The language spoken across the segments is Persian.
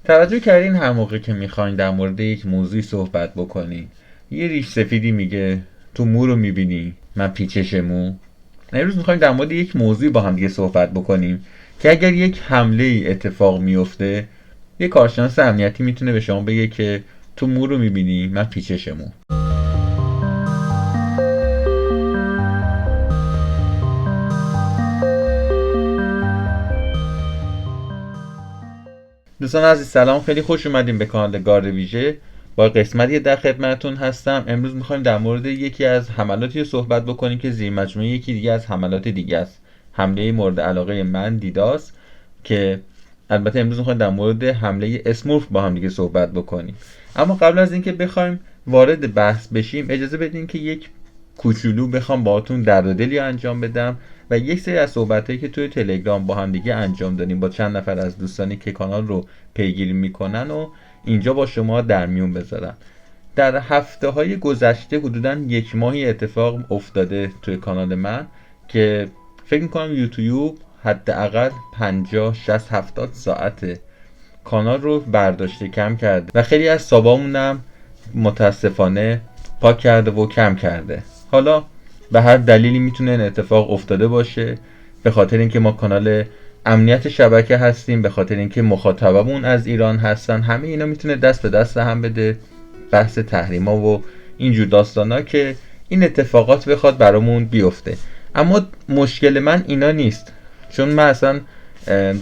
توجه کردین هر موقع که میخواین در مورد یک موضوعی صحبت بکنین، یه ریش سفیدی میگه تو مو رو میبینی من پیچش مو. امروز میخوایم در مورد یک موضوعی با هم دیگه صحبت بکنیم که اگر یک حمله ای اتفاق میفته، یک کارشناس امنیتی میتونه به شما بگه که تو مو رو میبینی من پیچش مو. دوستان عزیز سلام، خیلی خوش اومدیم به کانال گارد ویژه. با قسمتی در خدمتتون هستم. امروز میخوایم در مورد یکی از حملاتی صحبت بکنیم که زیر مجموعه یکی دیگه از حملات دیگه است. حمله مورد علاقه من دیداست که البته امروز میخوایم در مورد حمله اسمورف با هم دیگه صحبت بکنیم. اما قبل از اینکه بخوایم وارد بحث بشیم، اجازه بدین که یک کوچولو بخوام باهاتون درد و دلی انجام بدم و یک سری از صحبتایی که توی تلگرام با هم دیگه انجام دادیم با چند نفر از دوستانی که کانال رو پیگیری میکنن و اینجا با شما در میون بذارم. در هفته های گذشته حدوداً یک ماهی اتفاق افتاده توی کانال من که فکر میکنم یوتیوب حداقل 50 60 70 ساعت کانال رو برداشته کم کرده و خیلی از سابامونم متاسفانه پاک کرده و کم کرده. حالا به هر دلیلی میتونه این اتفاق افتاده باشه، به خاطر اینکه ما کانال امنیت شبکه هستیم، به خاطر اینکه مخاطبمون از ایران هستن، همه اینا میتونه دست به دست هم بده، بحث تحریما و اینجور داستانا که این اتفاقات بخواد برامون بیفته. اما مشکل من اینا نیست، چون من اصلا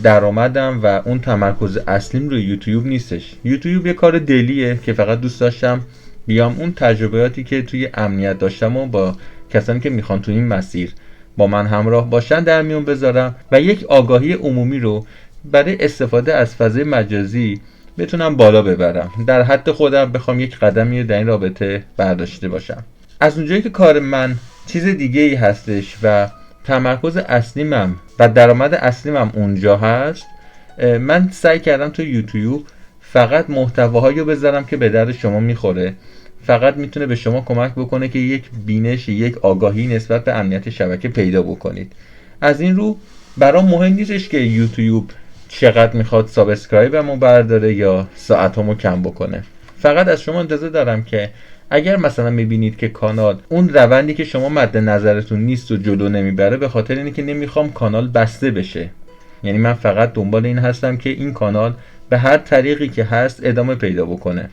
درآمدم و اون تمرکز اصلیم روی یوتیوب نیستش. یوتیوب یه کار دلیه که فقط دوست داشتم بیام اون تجربیاتی که توی امنیت داشتم و با کسانی که میخوان توی این مسیر با من همراه باشن در میون بذارم و یک آگاهی عمومی رو برای استفاده از فضای مجازی بتونم بالا ببرم، در حد خودم بخوام یک قدمی در این رابطه برداشته باشم. از اونجایی که کار من چیز دیگه ای هستش و تمرکز اصلیمم و درآمد اصلیمم اونجا هست، من سعی کردم تو یوتیوب فقط محتواهایی رو بذارم که به درد شما میخوره، فقط میتونه به شما کمک بکنه که یک بینش، یک آگاهی نسبت به امنیت شبکه پیدا بکنید. از این رو برام مهم نیستش که یوتیوب چقدر میخواد سابسکرایبمو برداره یا ساعتامو کم بکنه. فقط از شما انتظار دارم که اگر مثلا میبینید که کانال اون روندی که شما مد نظرتون نیست و جلو نمیبره، به خاطر اینه که نمیخوام کانال بسته بشه. یعنی من فقط دنبال این هستم که این کانال به هر طریقی که هست ادامه پیدا بکنه.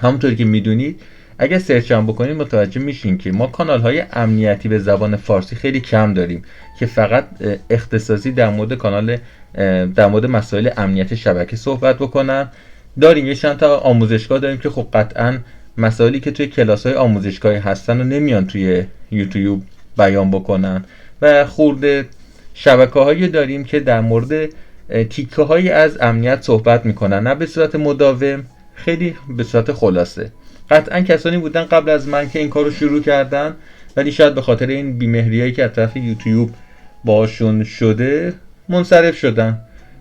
همونطوری که میدونید اگر سرچ هم بکنید متوجه میشین که ما کانال های امنیتی به زبان فارسی خیلی کم داریم که فقط اختصاصی در مورد مسائل امنیت شبکه صحبت بکنن. داریم یه چند تا آموزشگاه داریم که خب قطعا مسائلی که توی کلاس های آموزشگاهی هستن و نمیان توی یوتیوب بیان بکنن و خورده شبکه هایی داریم که در مورد تیکه هایی از امنیت صحبت میکنن، نه به صورت مداوم، خیلی به صورت خلاصه. قطعا کسانی بودن قبل از من که این کار رو شروع کردن، ولی شاید به خاطر این بیمهریایی که از طرف یوتیوب باشون شده منصرف شدن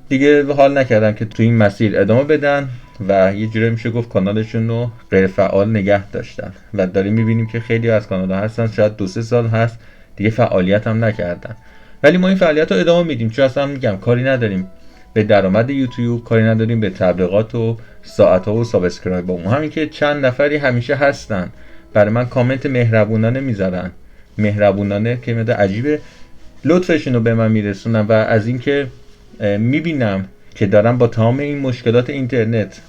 دیگه، حال نکردن که تو این مسیر ادامه بدن و یه جوری میشه گفت کانالشون رو غیر فعال نگه داشتن و داریم میبینیم که خیلی از کانال‌ها هستن شاید 2-3 سال هست دیگه فعالیت هم نکردن. ولی ما این فعالیت رو ادامه میدیم، چون اصلا میگم کاری نداریم به درآمد یوتیوب، کاری نداریم به تبلیغات و ساعت‌ها و سابسکرایب‌ها. همین که چند نفری همیشه هستن برای من کامنت مهربونانه میذارن، مهربونانه که مدت عجیبه، لطفشون رو به من میرسونن و از اینکه میبینم که دارن با تمام این مشکلات اینترنت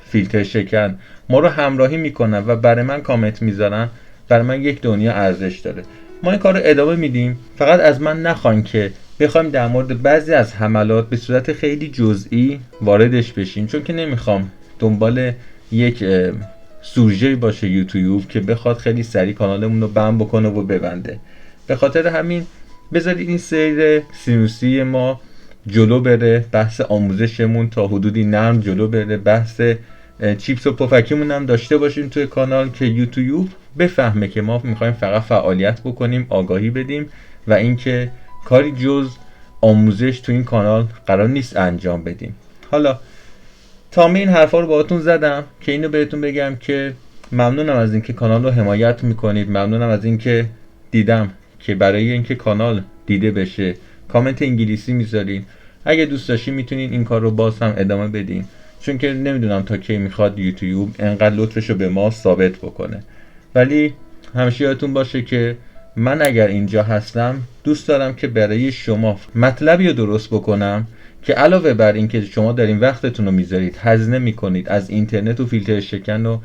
فیلتر شکن ما رو همراهی میکنن و برای من کامنت میذارن، برای من یک دنیا ارزش داره. ما این کار رو ادامه میدیم. فقط از من نخواین که بخوایم در مورد بعضی از حملات به صورت خیلی جزئی واردش بشیم، چون که نمیخوام دنبال یک سوژه باشه یوتیوب که بخواد خیلی سریع کانالمون رو بند بکنه و ببنده. به خاطر همین بذارید این سیر سینوسی ما جلو بره، بحث آموزشمون تا حدودی نرم جلو بره، بحث چیپس و پفکیمون هم داشته باشیم توی کانال که یوتیوب بفهمه که ما میخوایم فقط فعالیت بکنیم، آگاهی بدیم و اینکه کاری جز آموزش تو این کانال قرار نیست انجام بدیم. حالا تمام این حرفا رو باهاتون زدم که اینو بهتون بگم که ممنونم از اینکه کانال رو حمایت میکنید، ممنونم از اینکه دیدم که برای اینکه کانال دیده بشه کامنت انگلیسی میذارین. اگه دوست داشتین میتونین این کار رو باز هم ادامه بدین. چون که نمیدونم تا کی میخواد یوتیوب انقدر لطفشو به ما ثابت بکنه. ولی همیشه یادتون باشه که من اگر اینجا هستم دوست دارم که برای شما مطلبی رو درست بکنم که علاوه بر این که شما دارین وقتتون رو میذارید، هزینه میکنید، از اینترنت و فیلتر شکن و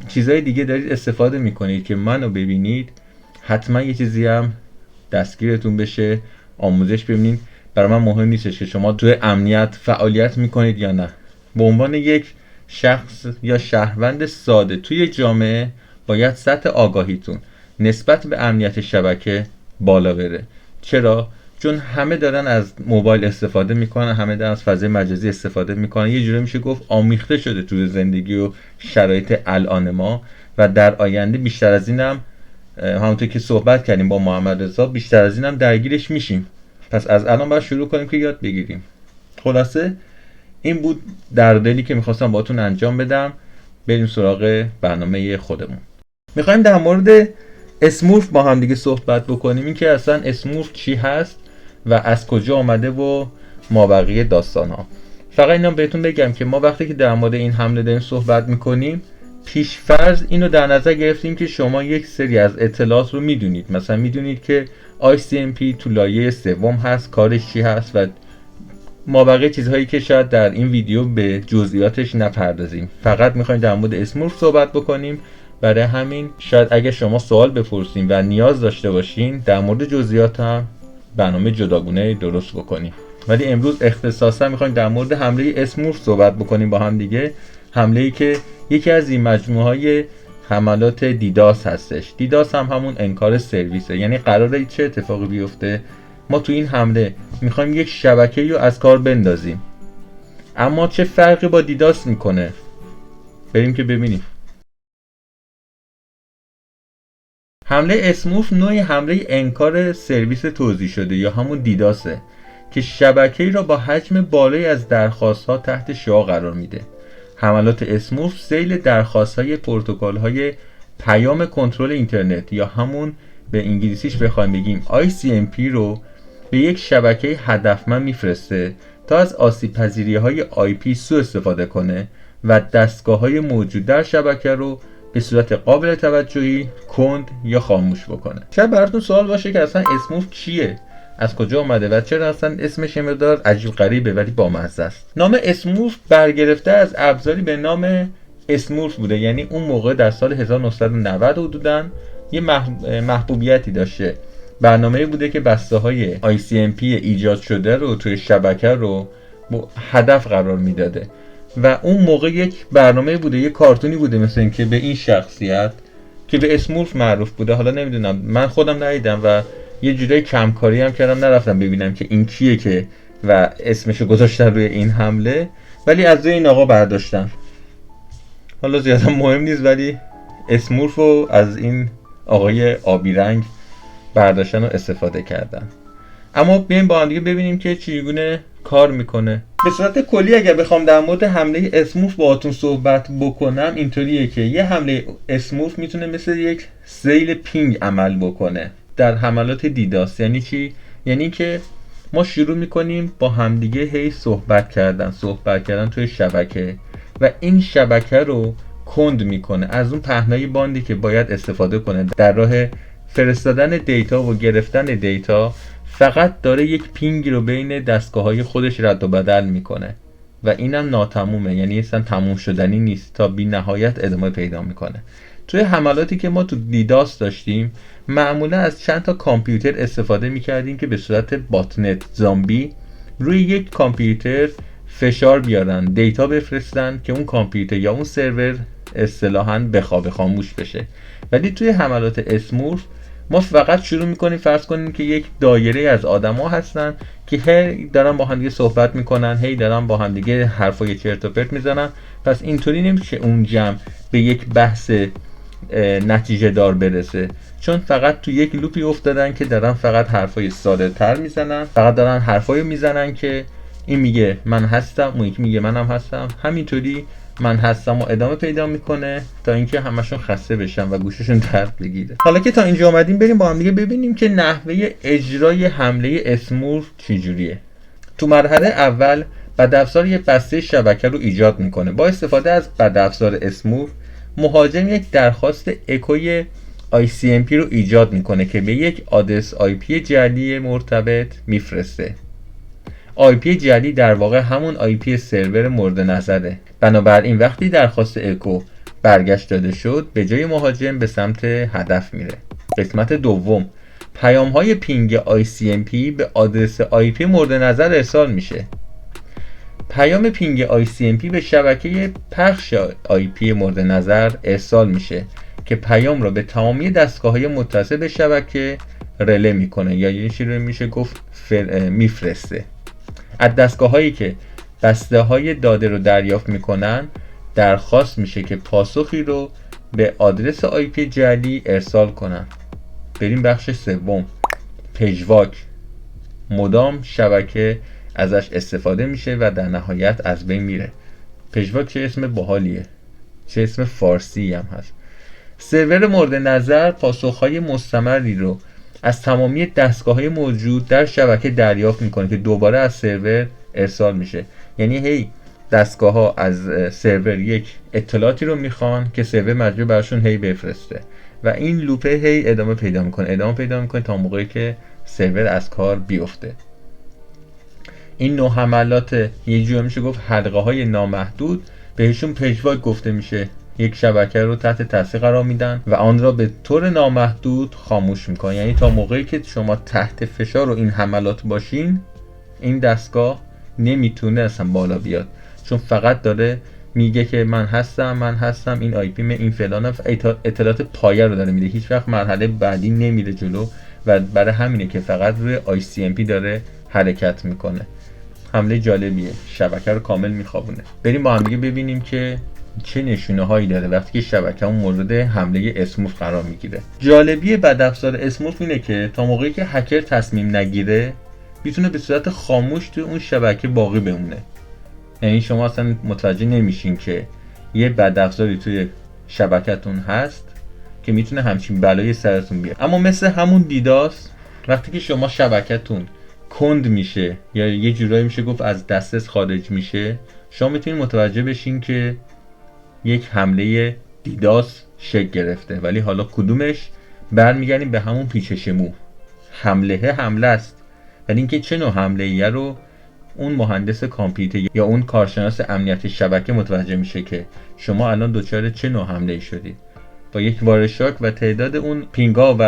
چیزهای دیگه دارید استفاده میکنید که منو ببینید، حتما یه چیزی هم دستگیرتون بشه، آموزش ببینید. برای من مهم نیستش که شما توی امنیت فعالیت میکنید یا نه. به عنوان یک شخص یا شهروند ساده توی جامعه باید سطح آگاهیتون نسبت به امنیت شبکه بالا بره. چرا؟ چون همه دارن از موبایل استفاده میکنن، همه دارن از فضای مجازی استفاده میکنن. یه جوری میشه گفت آمیخته شده توی زندگی و شرایط الان ما و در آینده بیشتر از اینم همونطور که صحبت کردیم با محمد رضا بیشتر از اینم درگیرش میشیم. پس از الان باید شروع کنیم که یاد بگیریم. خلاصه این بود در دلی که میخواستم باهاتون انجام بدم. بریم سراغ برنامه خودمون. میخوایم در مورد اسمورف با هم دیگه صحبت بکنیم، این که اصلا اسمورف چی هست و از کجا آمده و مابقی داستان ها. فقط اینا بهتون بگم که ما وقتی که در مورد این حمله داریم صحبت میکنیم پیشفرض اینو در نظر گرفتیم که شما یک سری از اطلاعات رو میدونید. مثلا میدونید که ICMP تو لایه سوم هست، کارش چی هست و مابقی چیزهایی که شاید در این ویدیو به جزئیاتش نپردازیم. فقط میخوایم در مورد اسمورف صحبت بکنیم. برای همین شاید اگه شما سوال بپرسین و نیاز داشته باشین در مورد جزئیات هم برنامه جداگونه درست بکنیم. ولی امروز اختصاصا میخوایم در مورد حمله اسمورف صحبت بکنیم با هم دیگه. حمله‌ای که یکی از این مجموعه‌های حملات دیداس هستش. دیداس هم همون انکار سرویسه. یعنی قراره چه اتفاقی بیفته؟ ما تو این حمله میخوایم یک شبکه‌ای رو از کار بندازیم. اما چه فرقی با دیداس میکنه؟ بریم که ببینیم. حمله اسمورف نوعی حمله انکار سرویس توزیع شده یا همون دیداسه که شبکه‌ای را با حجم بالایی از درخواست‌ها تحت شعاع قرار میده. حملات اسمورف سیل درخواست‌های پروتکل‌های پیام کنترل اینترنت یا همون به انگلیسیش بخوایم بگیم ICMP رو به یک شبکه هدفمند میفرسته تا از آسیب پذیری‌های IP سوء استفاده کنه و دستگاه‌های موجود در شبکه رو به صورت قابل توجهی کند یا خاموش بکنه. شاید براتون سوال باشه که اصلا اسمورف چیه؟ از کجا اومده و چرا اصلا اسمش یه مقدار عجیب غریبه ولی بامزه است. نام اسمورف برگرفته از ابزاری به نام اسمورف بوده. یعنی اون موقع در سال 1990 حدوداً یه محبوبیتی داشته. برنامه‌ای بوده که بسته‌های ICMP ایجاد شده رو توی شبکه رو هدف قرار میداده و اون موقع یک برنامه بوده، یک کارتونی بوده مثل این که به این شخصیت که به اسمورف معروف بوده. حالا نمیدونم، من خودم ندیدم و یه جورای کمکاری هم کردم نرفتم ببینم که این کیه که و اسمشو گذاشتن روی این حمله، ولی از روی این آقا برداشتم. حالا زیادا مهم نیست ولی اسمورف رو از این آقای آبی رنگ برداشتن و استفاده کردن. اما بیایم با هم دیگه ببینیم که چگونه کار میکنه. به صورت کلی اگر بخوام در مورد حمله اسمورف باهاتون صحبت بکنم اینطوریه که یه حمله اسمورف میتونه مثل یک سیل پینگ عمل بکنه در حملات دیداس. یعنی چی؟ یعنی که ما شروع میکنیم با همدیگه هی صحبت کردن توی شبکه و این شبکه رو کند میکنه از اون پهنای باندی که باید استفاده کنه در راه فرستادن دیتا و گرفتن دیتا. فقط داره یک پینگ رو بین دستگاه‌های خودش رد و بدل میکنه و اینم ناتمومه. یعنی اصلا تموم شدنی نیست، تا بی نهایت ادامه پیدا میکنه. توی حملاتی که ما تو دیداس داشتیم معمولا از چند تا کامپیوتر استفاده میکردیم که به صورت باتنت زامبی روی یک کامپیوتر فشار بیارن، دیتا بفرستن که اون کامپیوتر یا اون سرور اصطلاحاً بخوابه، خاموش بشه. ولی توی حملات اسمورف ما فقط شروع میکنیم، فرض کنیم که یک دایره از آدما هستن که هی دارن با هم دیگه صحبت میکنن، هی دارن با هم دیگه حرفای چرت و پرت میزنن. پس اینطوری نمیشه اون جمع به یک بحث نتیجه دار برسه، چون فقط تو یک لوپی افتادن که دارن فقط حرفای ساده تر میزنن، فقط دارن حرفایی میزنن که این میگه من هستم، اون یکی میگه منم هستم، همینطوری من هستم و ادامه پیدا میکنه تا اینکه همشون خسته بشن و گوششون درد بگیره. حالا که تا اینجا اومدیم بریم با هم دیگه ببینیم که نحوه اجرای حمله اسمورف چجوریه. تو مرحله اول بدافزار یک بسته شبکه رو ایجاد میکنه. با استفاده از بدافزار اسموف، مهاجم یک درخواست اکوی ICMP رو ایجاد میکنه که به یک آدرس IP جعلی مرتبط میفرسته. IP جعلی در واقع همون IP سرور مورد نظره. بنابراین وقتی درخواست اکو برگشت داده شد، به جای مهاجم به سمت هدف میره. قسمت دوم، پیام های پینگ ICMP به آدرس IP مورد نظر ارسال میشه. پیام پینگ ICMP به شبکه پخش IP مورد نظر ارسال میشه که پیام را به تمامی دستگاه‌های متصل به شبکه رله میکنه یا یه چیزی رو میشه گفت میفرسته. از دستگاه‌هایی که بسته‌های داده رو دریافت میکنن درخواست میشه که پاسخی رو به آدرس IP جعلی ارسال کنن. بریم بخش سوم، پژواک. مدام شبکه ازش استفاده میشه و در نهایت از بین میره. پژواک چه اسم باحالیه، چه اسم فارسی هم هست. سرور مورد نظر پاسخهای مستمری رو از تمامی دستگاه‌های موجود در شبکه دریافت میکنه که دوباره از سرور ارسال میشه. یعنی هی دستگاه‌ها از سرور یک اطلاعاتی رو میخوان که سرور مجبور براشون هی بفرسته و این لوپه هی ادامه پیدا میکنه تا موقعی که سرور از کار بیفته. این نوع حملات یه جور میشه گفت حلقه‌های نامحدود، بهشون پژواک گفته میشه. یک شبکه رو تحت تاثیر قرار میدن و آن را به طور نامحدود خاموش میکنن. یعنی تا موقعی که شما تحت فشار و این حملات باشین، این دستگاه نمیتونه اصلا بالا بیاد، چون فقط داره میگه که من هستم، این آی پی این فلان، اطلاعات پایه رو داره میده. هیچ وقت مرحله بعدی نمیره جلو و برای همینه که فقط روی ICMP داره حرکت میکنه. حمله جالبیه، شبکه رو کامل میخوابونه. بریم با هم دیگه ببینیم که چه نشونه هایی داره وقتی که شبکه اون مورد حمله اسموف قرار میگیره. جالبی بدافزار اسموف اینه که تا موقعی که هکر تصمیم نگیره میتونه به صورت خاموش توی اون شبکه باقی بمونه. یعنی شما اصلا متوجه نمیشین که یه بدافزاری توی شبکتون هست که میتونه همچین بلایی سرتون بیاره. اما مثل همون دیداس، وقتی که شما شبکتون کند میشه یا یه جورایی میشه گفت از دسترس خارج میشه، شما میتونید متوجه بشین که یک حمله دیداس شکل گرفته. ولی حالا کدومش؟ برمیگردیم به همون پیچش مو. حمله است، ولی اینکه چه نوع حمله ایه رو اون مهندس کامپیوتر یا اون کارشناس امنیت شبکه متوجه میشه که شما الان دچار چه نوع حمله ای شدید. با یک وارشاک و تعداد اون پینگا و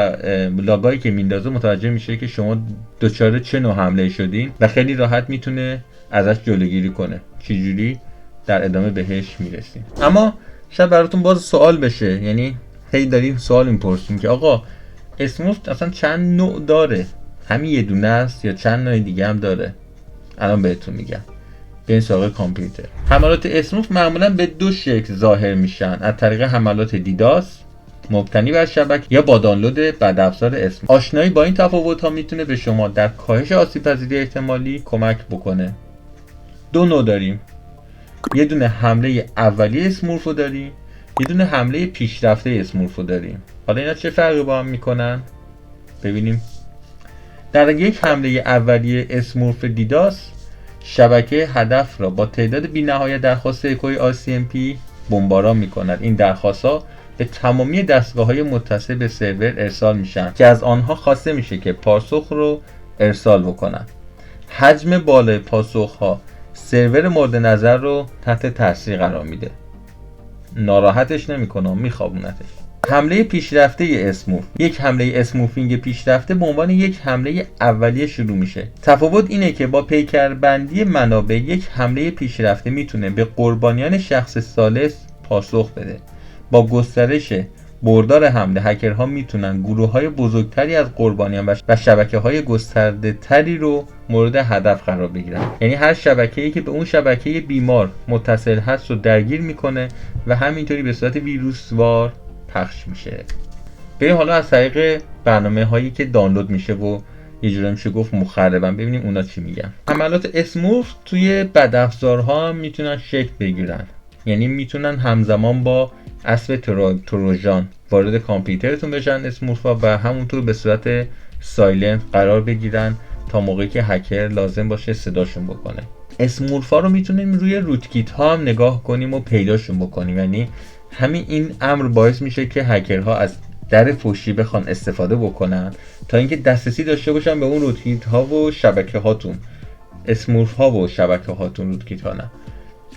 لاگایی که میندازه متوجه میشه که شما دچار چه نوع حمله ای شدین و خیلی راحت میتونه ازش جلوگیری کنه. چجوری؟ در ادامه بهش میرسیم. اما شاید براتون باز سوال بشه، یعنی هی داریم سوال میپرسیم که آقا اسموف اصلا چند نوع داره؟ همین یه دونه است یا چند نوع دیگه هم داره؟ الان بهتون میگم. بریم سراغ کامپیوتر. حملات اسموف معمولا به دو شکل ظاهر میشن: از طریق حملات دیداس مبتنی بر شبکه یا با دانلود بدافزار اسموف. آشنایی با این تفاوت ها میتونه به شما در کاهش آسیب پذیری احتمالی کمک بکنه. دو نوع داریم، یه دونه حمله اولیه اسموف رو داریم، یه دونه حمله پیشرفته اسموف رو داریم. حالا اینا چه فرقی با هم میکنن؟ ببینیم. در یک حمله اولیه اسموف دیداس، شبکه هدف را با تعداد بی‌نهایت درخواست اکوی ICMP بمباران می‌کند. این درخواست‌ها به تمامی دستگاه‌های متصل به سرور ارسال میشن که از آنها خواسته میشه که پاسخ رو ارسال بکنن. حجم بالای پاسخ‌ها سرور مورد نظر رو تحت تاثیر قرار میده. ناراحتش نمی‌کنه، میخوابونتش. حمله پیشرفته اسموف. یک حمله اسموفینگ پیشرفته به عنوان یک حمله اولیه شروع میشه. تفاوت اینه که با پیکربندی منابع، یک حمله پیشرفته میتونه به قربانیان شخص ثالث پاسخ بده. با گسترش بردار حمله، هکرها میتونن گروه‌های بزرگتری از قربانیان و شبکه‌های گسترده‌تری رو مورد هدف قرار بگیرن. یعنی هر شبکه‌ای که به اون شبکه بیمار متصل هست رو درگیر میکنه و همینطوری به صورت ویروسوار پخش میشه. بریم حالا از طریق برنامه هایی که دانلود میشه و یه جوری میشه گفت مخربن، ببینیم اونا چی میگن. حملات اسموف توی بدافزارها هم میتونن شکل بگیرن. یعنی میتونن همزمان با اسب تروژان وارد کامپیوترتون بشن اسموفا و همونطور به صورت سایلنت قرار بگیرن تا موقعی که هکر لازم باشه صداشون بکنه. اسمورفا رو میتونیم روی روت کیت ها هم نگاه کنیم و پیداشون بکنیم. یعنی همین این امر باعث میشه که هکرها از در پشتی بخوان استفاده بکنن تا اینکه دسترسی داشته باشن به اون روت کیت ها و شبکه هاتون. اسمورف ها و شبکه هاتون، روت کیت ها نه.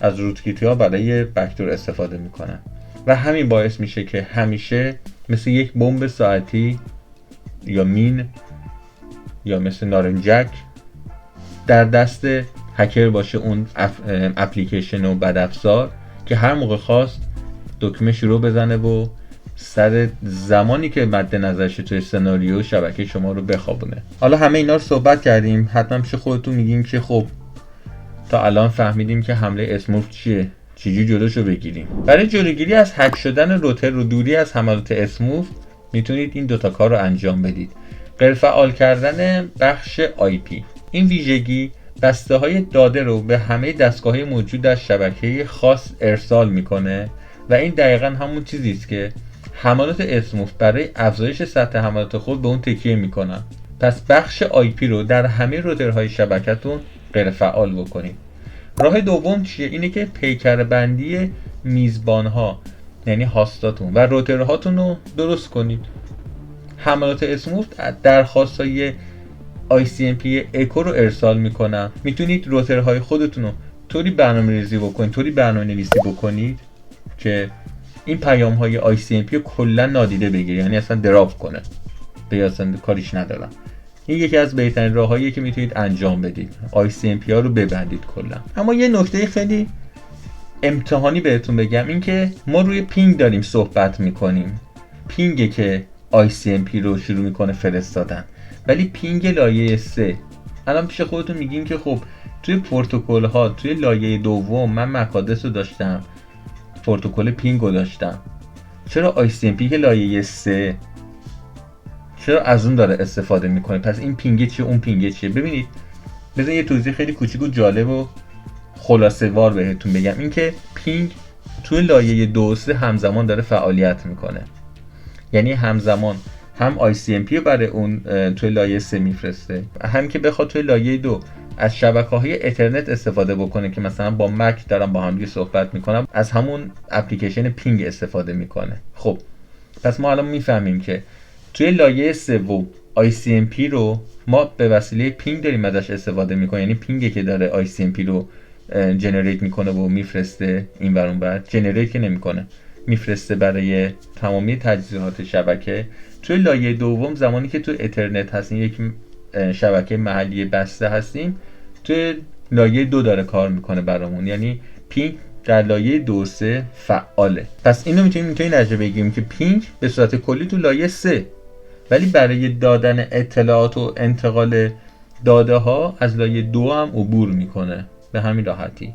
از روت کیت ها برای بکدور استفاده میکنن و همین باعث میشه که همیشه مثل یک بمب ساعتی یا مین یا مثل نارنجک در دست هکر باشه اون اپلیکیشن و بدافزار که هر موقع خواست دکمه شروع بزنه و سر زمانی که مد نظرشه توی سناریو شبکه شما رو بخوابونه. حالا همه اینا رو صحبت کردیم، حتما پیش خودتون میگین که خب تا الان فهمیدیم که حمله اسمورف چیه، چجوری جلوشو بگیریم. برای جلوگیری از هک شدن روتر و دوری از حملات اسمورف میتونید این دوتا کار رو انجام بدید. غیر فعال کردن بخش IP. این ویژگی بسته های داده رو به همه دستگاه موجود در شبکه خاص ارسال میکنه و این دقیقا همون چیزی است که حملات اسمورف برای افزایش سطح حملات خود به اون تکیه میکنن. پس بخش IP رو در همه روترهای شبکتون غیر فعال بکنید. راه دوم چیه؟ اینه که پیکر بندی میزبانها یعنی هاستاتون و روترهاتون رو درست کنید. حملات اسمورف درخواستای ICMP اکو رو ارسال میکنن. میتونید روترهای خودتون رو طوری برنامه‌ریزی بکنید، طوری برنامه‌نویسی بکنید که این پیام های ICMP رو کلا نادیده بگیره، یعنی اصلا دراپ کنه، به اصلا کاریش ندارم. این یکی از بهترین راههاییه که میتونید انجام بدید، ICMP ها رو ببندید کلا. اما یه نکته خیلی امتحانی بهتون بگم، این که ما روی پینگ داریم صحبت میکنیم، پینگه که ICMP رو شروع میکنه فرستادن، ولی پینگ لایه 3. الان پیش خودتون میگین که خب توی پروتکل ها توی لایه دوم من مکادس رو داشتم، پروتکل پینگ رو داشتم، چرا ICMP که لایه 3 چرا از اون داره استفاده میکنه؟ پس این پینگ چیه اون پینگ چیه؟ ببینید بذار یه توضیح خیلی کوچیک و جالب و خلاصه وار بهتون بگم. این که پینگ توی لایه 2 و 3 همزمان داره فعالیت میکنه، یعنی همزمان هم ICMP رو برای اون توی لایه 3 میفرسته، هم که بخواد توی لایه 2 از شبکه‌های اترنت استفاده بکنه که مثلا با مک دارم با هم دیگه صحبت میکنم، از همون اپلیکیشن پینگ استفاده میکنه. خب پس ما الان میفهمیم که توی لایه 3 ICMP رو ما به وسیله پینگ داریم ازش استفاده میکنیم، یعنی پینگی که داره ICMP رو جنریت میکنه و میفرسته این ور اون ور، جنریت که نمیکنه، میفرسته برای تمامی تجهیزات شبکه. توی لایه دوم زمانی که توی اترنت هستیم، یک شبکه محلی بسته هستیم، توی لایه 2 داره کار میکنه برامون، یعنی پینگ در لایه 2 3 فعاله. پس اینو میتونیم اینطوری نتیجه بگیریم که پینگ به صورت کلی تو لایه 3، ولی برای دادن اطلاعات و انتقال داده ها از لایه 2 هم عبور میکنه به همین راحتی.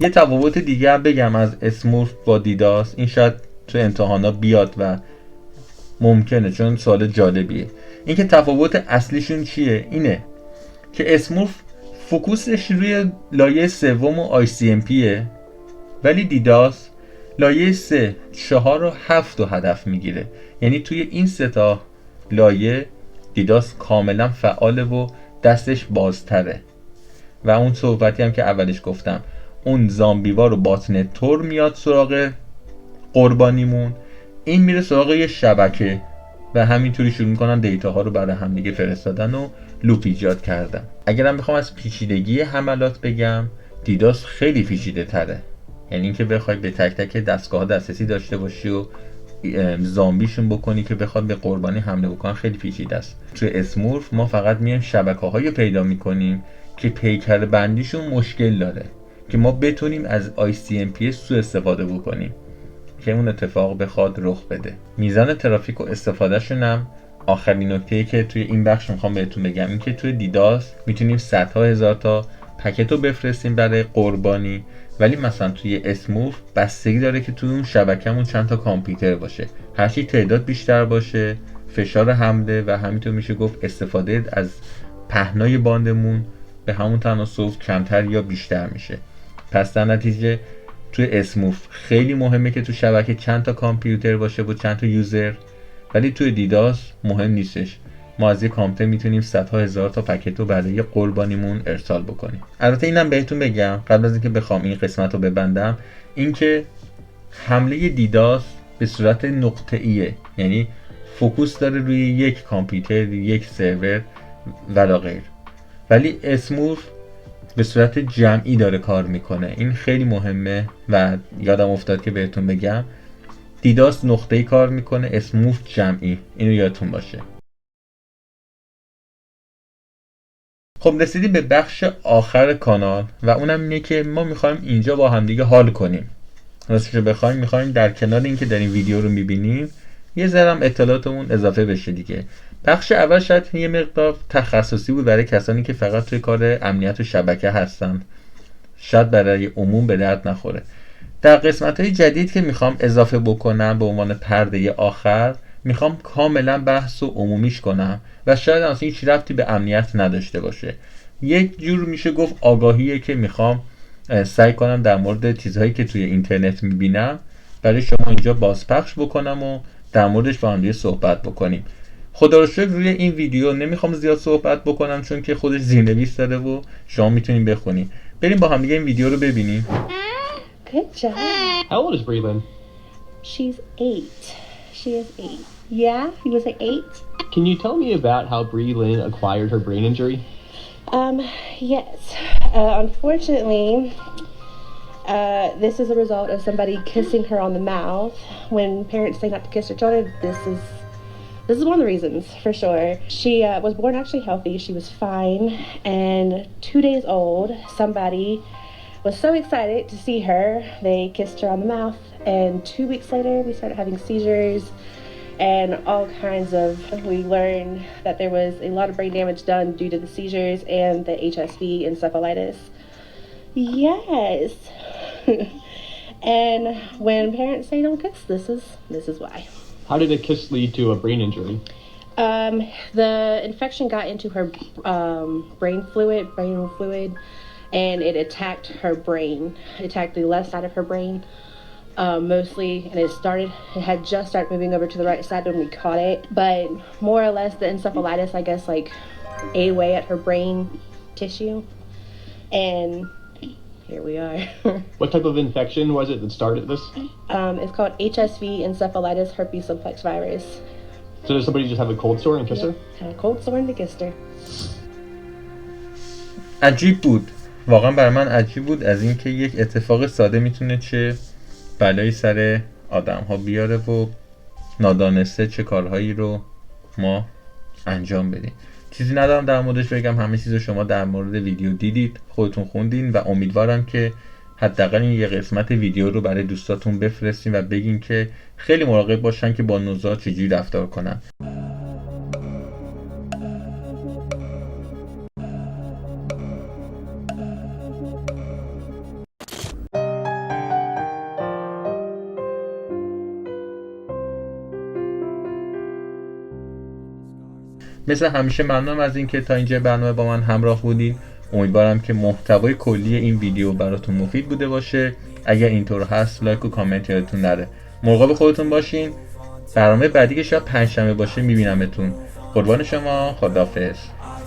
یه تفاوت دیگه هم بگم از اسمورف با دیداس، این شاید تو امتحانا بیاد و ممکنه چون سوال جالبیه. این که تفاوت اصلیشون چیه؟ اینه که اسمورف فوکوسش روی لایه 3 و ICMPه، ولی دیداس لایه 3 4 و 7 رو هدف میگیره. یعنی توی این سه تا لایه دیداس کاملا فعاله و دستش بازتره و اون صحبتی هم که اولش گفتم، اون زامبیوار و باتنت تور میاد سراغ قربانیمون، این میره سراغ یه شبکه و همینطوری شروع میکنن دیتاها رو برای همدیگه فرستادن و لوپ ایجاد کردن. اگرم بخوام از پیچیدگی حملات بگم، دیداس خیلی پیچیده تره، یعنی اینکه بخوای به تک تک دستگاه دسترسی داشته باشی و زامبیشون بکنی که بخواد به قربانی حمله بکنن خیلی پیچیده است. توی اسمورف ما فقط میایم شبکه‌های پیدا میکنیم که پیکر بندیشون مشکل داره که ما بتونیم از ICMP سوء استفاده بکنیم که اون اتفاق بخواد رخ بده. میزان ترافیک و استفادهشون هم آخرین نکته‌ای که توی این بخش میخوام بهتون بگم، این که توی دیداس میتونیم صدها هزار تا پکت رو بفرستیم برای قربانی، ولی مثلا توی اسمورف بستگی داره که توی اون شبکه‌مون چند تا کامپیوتر باشه. هرچی تعداد بیشتر باشه فشار حمله و همینطور میشه گفت استفاده از پهنای باندمون به همون تناسب کمتر یا بیشتر میشه. پس در نتیجه توی اسمورف خیلی مهمه که تو شبکه چند تا کامپیوتر باشه و چند تا یوزر، ولی توی دیداس مهم نیستش. ما از یه کامپیوتر میتونیم صدها هزار تا پکت رو برای قربانیمون ارسال بکنیم. البته اینم بهتون بگم قبل از اینکه بخوام این قسمت رو ببندم، اینکه حمله دیداس به صورت نقطه‌ایه، یعنی فوکوس داره روی یک کامپیوتر، یک سرور ولا غیر. ولی اسموف به صورت جمعی داره کار میکنه. این خیلی مهمه و یادم افتاد که بهتون بگم. دیداس نقطه‌ای کار میکنه، اسموف جمعی. اینو یادتون باشه. خب رسیدیم به بخش آخر کانال و اونم اینه که ما میخوایم اینجا با همدیگه حال کنیم. راستش رو بخوایم میخوایم در کنار اینکه داریم ویدیو رو میبینیم یه ذرم اطلاعاتمون اضافه بشه دیگه. بخش اول شاید یه مقدار تخصصی بود برای کسانی که فقط توی کار امنیت و شبکه هستن، شاید برای عموم به درد نخوره. در قسمت‌های جدید که میخوام اضافه بکنم به عنوان پرده آخر، میخوام کاملا بحث و عمومیش کنم و شاید اصلا هیچ ربطی به امنیت نداشته باشه. یک جور میشه گفت آگاهیه که میخوام سعی کنم در مورد چیزهایی که توی اینترنت میبینم برای شما اینجا بازپخش بکنم و در موردش با هم دیگه صحبت بکنیم. خدا رو شکر روی این ویدیو نمیخوام زیاد صحبت بکنم چون که خودش زیرنویس داره و شما میتونین بخونین. بریم با هم دیگه این ویدیو رو ببینیم. Good job. How old is Breland? She's 8. She is 8. Yeah, you would say 8? Can you tell me about how Breland acquired her brain injury? Yes. Unfortunately, this is a result of somebody kissing her on the mouth. When parents say not to kiss their children, this is one of the reasons, for sure. She was born actually healthy. She was fine. And 2 days old, somebody was so excited to see her. They kissed her on the mouth. And 2 weeks later, we started having seizures and all kinds of, we learned that there was a lot of brain damage done due to the seizures and the HSV encephalitis. Yes. And when parents say don't kiss, this is why. How did a kiss lead to a brain injury? The infection got into her brain fluid, and it attacked her brain. It attacked the left side of her brain. Mostly, and it had just started moving over to the right side when we caught it, but more or less the encephalitis, I guess, like ate away at her brain tissue, and here we are. What type of infection was it that started this? It's called HSV encephalitis herpes simplex virus. So did somebody just have a cold sore and kiss her? Had a cold sore and they kissed her. عجیب بود، واقعا بر من عجیب بود از اینکه یک اتفاق ساده میتونه چه بلایی سر آدم ها بیاره و نادانسته چه کارهایی رو ما انجام بدیم. چیزی ندارم در موردش بگم، همه چیز رو شما در مورد ویدیو دیدید، خودتون خوندین و امیدوارم که حداقل این یه قسمت ویدیو رو برای دوستاتون بفرستین و بگین که خیلی مراقب باشن که با نوزاد چجوری رفتار کنن. مثل همیشه ممنونم از اینکه تا اینجا برنامه با من همراه بودین. امیدوارم که محتوای کلی این ویدیو براتون مفید بوده باشه. اگر اینطور هست لایک و کامنت یادتون نره. مراقب خودتون باشین. برنامه بعدی که شاید پنجشنبه باشه میبینمتون. قربان شما، خداحافظ.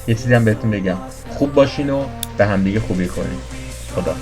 یه چیزی هم بهتون بگم، خوب باشین و به همدیگه خوبی کنین. خدا.